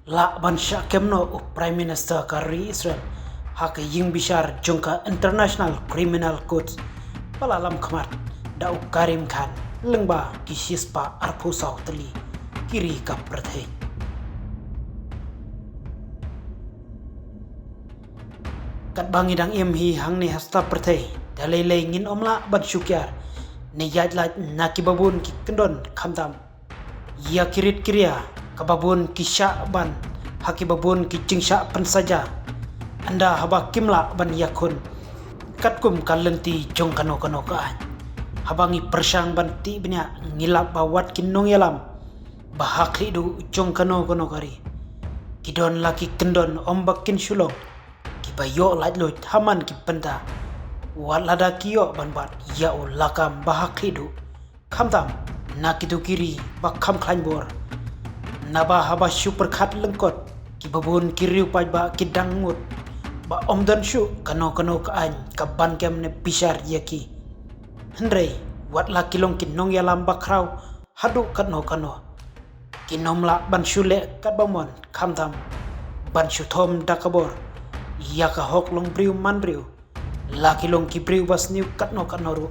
La ban sha kemno Prime Minister kari Israel hak ying bishar jungka International Criminal Court palalam khamat dau Karim Khan lengba kisispa arpu saw teli kiri ka prathai kat bangidang im hi hangni hasta prathai dalai ngin omla ban syukyar ne yajlat nakibabun ki kendon khamdam ya kirit kiria kababun kisya ban hakibabun ki jingsha pensaja anda haba kimla ban yakun katkum kalenti jong kano kaan habangi persang ban ti bnya ngilap bawat kinong yalam bahak hidu jong kano kari kidon laki kendon ombak kin sulong ki bayo lajlut haman ki penta walada kiyo ban bat ya ulakam bahak hidu khamdam nakidu kiri bakham klanbor naba haba super khat lengkot ki babun kiriu paj ba kidang mut ba omdan shu kano kaan ka ban kem ne bishar yaki hendrei wat la kilong kinong yalam bakrau hadu kano kinomla ban shule kat bamon khamdam ban shu thom dakabor yaka hok long briu man briu la kilong ki briu bas niu katno ru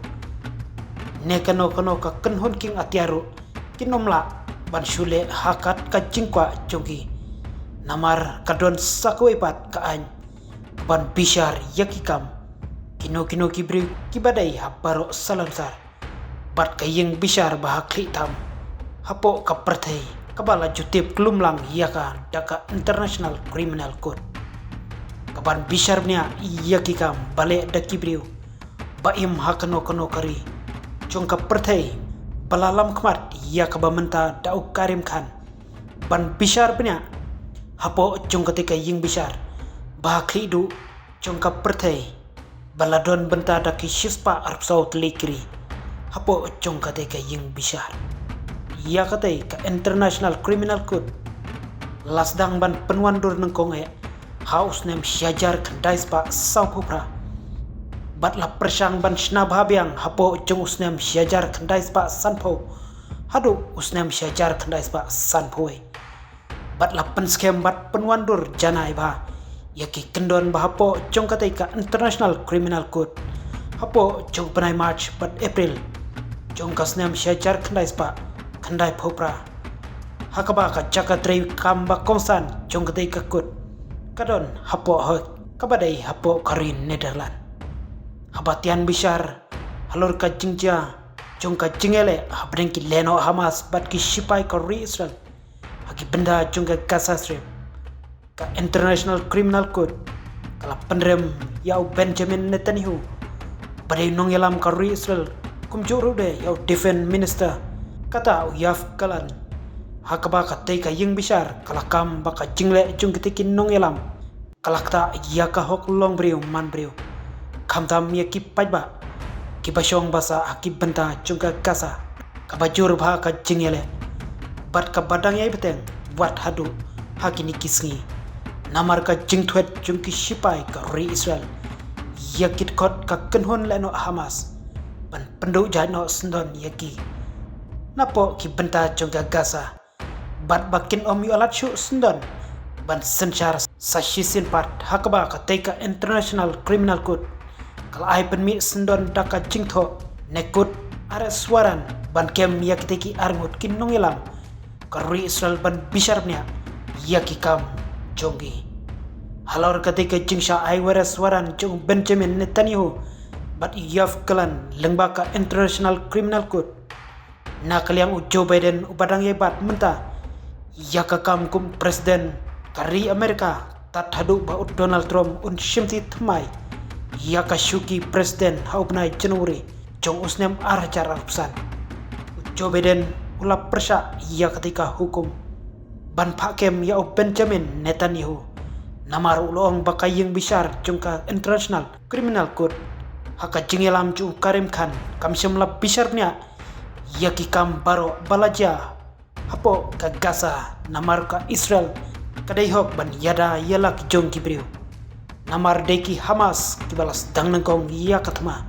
ne kano ka kenhon king atiaru kinomla ban shule hakat ka jingkwa jongi namar kadon sakwe pat kaan ban bishar yakikam kino kibri kibadai haparo salamsar bat kayeng bishar bahakli tam hapo kaperthai kabala jutip klumlang yaka daka International Criminal Court kaban bisharnya yakikam bale dakibriu baim hakano kari jong kaperthai balalam khamat yakabamenta dau Karim Khan ban bishar punya hapo jong ketika ying bishar bahakli du jong kaperthai baladon benta daki shispa arpsau telikri hapo jong ketika ying bishar ya katai ka International Criminal Court lasdang ban penwandur nengkong haus nem syajar kendais pa saupupra batla persang ban snabhabyang hapo jong usnem syajar kendais pa sanpo hadu usnem syajar kendais pa sanpoi batla penskem bat penwandur janai ba yaki kendon bahapo jong katai ka International Criminal Court hapo jong penai March bat April jong kasnem syajar kendais pa kandai popra hakaba ka cakatrei kamba konsan jong katai ka kut kadon hapo hoi kabadai hapo karin Netherland habatian bishar halor ka jingja jong ka jingele habren ki leno Hamas bat ki sipai ka Israel haki benda jong ka Gaza Strip ka International Criminal Court kala penrem yau Benjamin Netanyahu badai nong yalam ka Israel kumjuru de yau Defense Minister kata Yoav Gallant hakaba katai ka ying bishar kalakam baka jingle jong kitikin nong yalam kalakta yaka hok long briu man briu khamdam yaki pajba kibashong basa haki benta jong ka Gaza kabajur bha ka jingele bat ka badang yai beteng buat hadu hakini kisngi namar ka jingthwet jong ki sipai ka Israel yakit kot ka kenhon leno Hamas ban pendu jano sendon yaki napo ki benta jong ka Gaza bat bakin om yu alat shu sendon ban senchar sashisin pat hakaba ka teka International Criminal Court kal ai penmi sendon daka jingtho nekut ares waran ban kem yakiteki arngut kinong ilam ka Israel ban bisharnya yakikam jongi halor ketika jingsha ai waras waran jong Benjamin Netanyahu bat Yoav Gallant lengba ka International Criminal Court na kaliang Joe Biden ubadang yebat menta yakakam kum presiden kari Amerika tat hadu ba Donald Trump un shimti thmai yakashuki presiden haupnai Januari jong usnem arjar arpsan Joe Biden ulap persa ya ketika hukum ban pakem ya Benjamin Netanyahu namar ulong bakayeng bishar jongka International Criminal Court haka jingelam ju Karim Khan kamsem lap bisharnya yaki kam baro balaja hapo ka Gaza namar ka Israel kadai hok ban yada yalak jong kibriu namar deki Hamas kibalas dang nengkong ya katma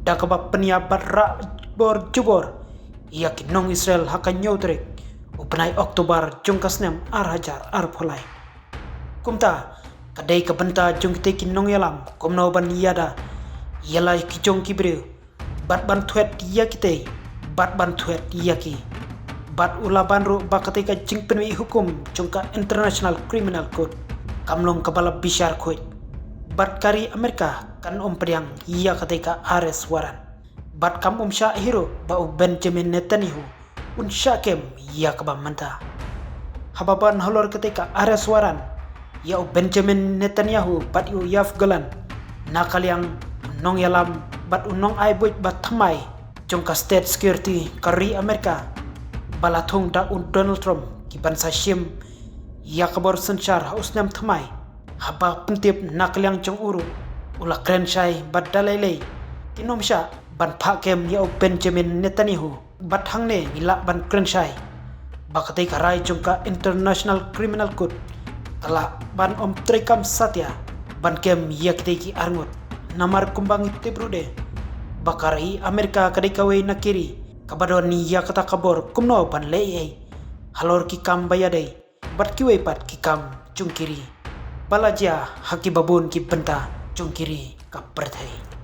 dakaba penia barra bor jubor yaki nong Israel haka nyautrek Upenai Oktober jung kasnem hajar pholai. Kumta kadai kabenta jung te kinong yalam komno ban yada yalai kijong kibre bat ban thuet yakite bat ban thuet yaki bat ula banro bakate ka jingpenwi hukum jungka International Criminal Court kamlong kabala bishar khoi bat kari Amerika kan priang yakate ka arrest warrant bat kam sha hero ba Benjamin Netanyahu syakem yakaba manta hababan halor ketika arrest warrant ya Benjamin Netanyahu bat yaf galan nakal yang nong yalam bat unong ai boy bat thamai jongka state security kari Amerika balathong da Donald Trump ki bansa shim yakabor sanchar hausnam thamai haba puntip nakal yang jong uru ula krenshai bat dalai tinom sha ban phakem ya Benjamin Netanyahu bat hangne nila ban krenshai bakate karai jongka International Criminal Court kala ban trekam satya ban kem yakte ki arngot namar kumbang tibrude bakari Amerika kadikawe nakiri kabadon ni yakata kabor kumno ban lei halor ki kam bayade bat kiwe pat ki kam jungkiri balaja haki babun ki benta jungkiri kaperthai.